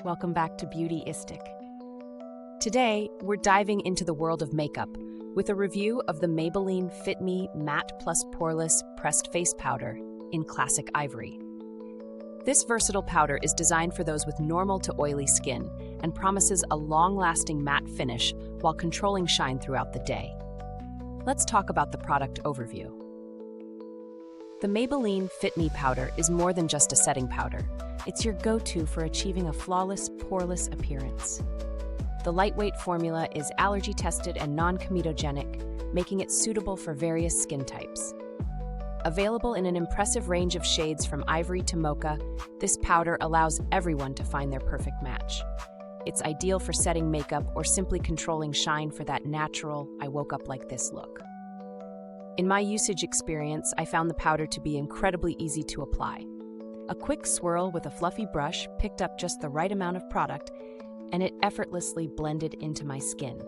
Welcome back to Beautyistic. Today, we're diving into the world of makeup with a review of the Maybelline Fit Me Matte Plus Poreless Pressed Face Powder in Classic Ivory. This versatile powder is designed for those with normal to oily skin and promises a long-lasting matte finish while controlling shine throughout the day. Let's talk about the product overview. The Maybelline Fit Me powder is more than just a setting powder. It's your go-to for achieving a flawless, poreless appearance. The lightweight formula is allergy-tested and non-comedogenic, making it suitable for various skin types. Available in an impressive range of shades from ivory to mocha, this powder allows everyone to find their perfect match. It's ideal for setting makeup or simply controlling shine for that natural, I woke up like this look. In my usage experience, I found the powder to be incredibly easy to apply. A quick swirl with a fluffy brush picked up just the right amount of product, and it effortlessly blended into my skin.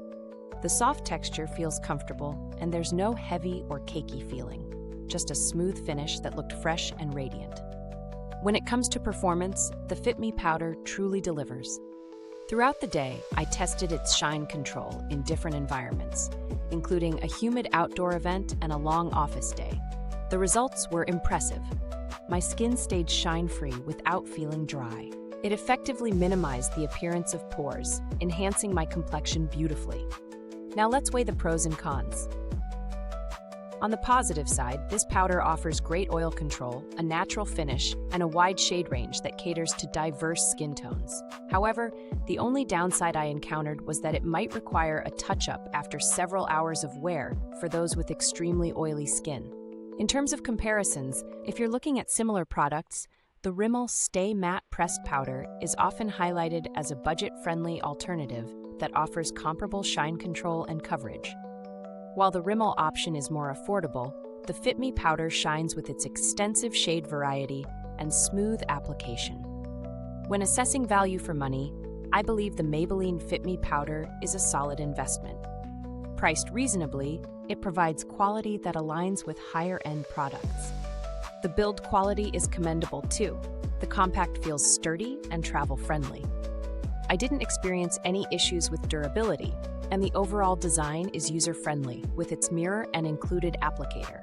The soft texture feels comfortable, and there's no heavy or cakey feeling, just a smooth finish that looked fresh and radiant. When it comes to performance, the Fit Me powder truly delivers. Throughout the day, I tested its shine control in different environments, including a humid outdoor event and a long office day. The results were impressive. My skin stayed shine-free without feeling dry. It effectively minimized the appearance of pores, enhancing my complexion beautifully. Now let's weigh the pros and cons. On the positive side, this powder offers great oil control, a natural finish, and a wide shade range that caters to diverse skin tones. However, the only downside I encountered was that it might require a touch-up after several hours of wear for those with extremely oily skin. In terms of comparisons, if you're looking at similar products, the Rimmel Stay Matte Pressed Powder is often highlighted as a budget-friendly alternative that offers comparable shine control and coverage. While the Rimmel option is more affordable, the Fit Me powder shines with its extensive shade variety and smooth application. When assessing value for money, I believe the Maybelline Fit Me powder is a solid investment. Priced reasonably, it provides quality that aligns with higher-end products. The build quality is commendable too. The compact feels sturdy and travel-friendly. I didn't experience any issues with durability, and the overall design is user-friendly with its mirror and included applicator.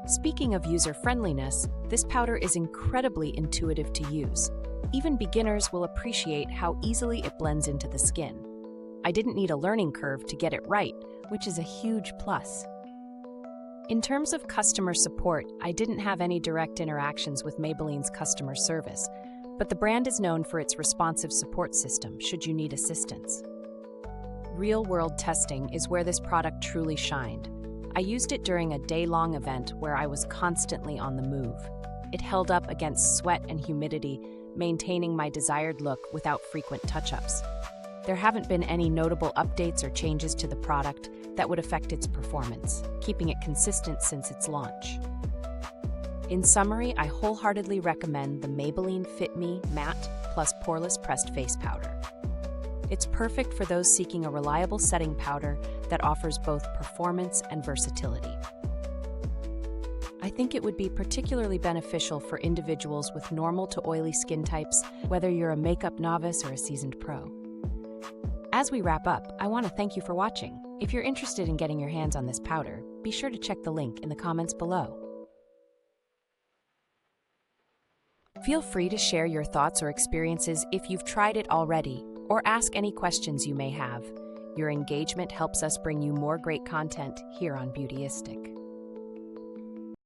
Speaking of user-friendliness, this powder is incredibly intuitive to use. Even beginners will appreciate how easily it blends into the skin. I didn't need a learning curve to get it right, which is a huge plus. In terms of customer support, I didn't have any direct interactions with Maybelline's customer service, but the brand is known for its responsive support system should you need assistance. Real-world testing is where this product truly shined. I used it during a day-long event where I was constantly on the move. It held up against sweat and humidity, maintaining my desired look without frequent touch-ups. There haven't been any notable updates or changes to the product that would affect its performance, keeping it consistent since its launch. In summary, I wholeheartedly recommend the Maybelline Fit Me Matte Plus Poreless Pressed Face Powder. It's perfect for those seeking a reliable setting powder that offers both performance and versatility. I think it would be particularly beneficial for individuals with normal to oily skin types, whether you're a makeup novice or a seasoned pro. As we wrap up, I want to thank you for watching. If you're interested in getting your hands on this powder, be sure to check the link in the comments below. Feel free to share your thoughts or experiences if you've tried it already, or ask any questions you may have. Your engagement helps us bring you more great content here on Beautyistic.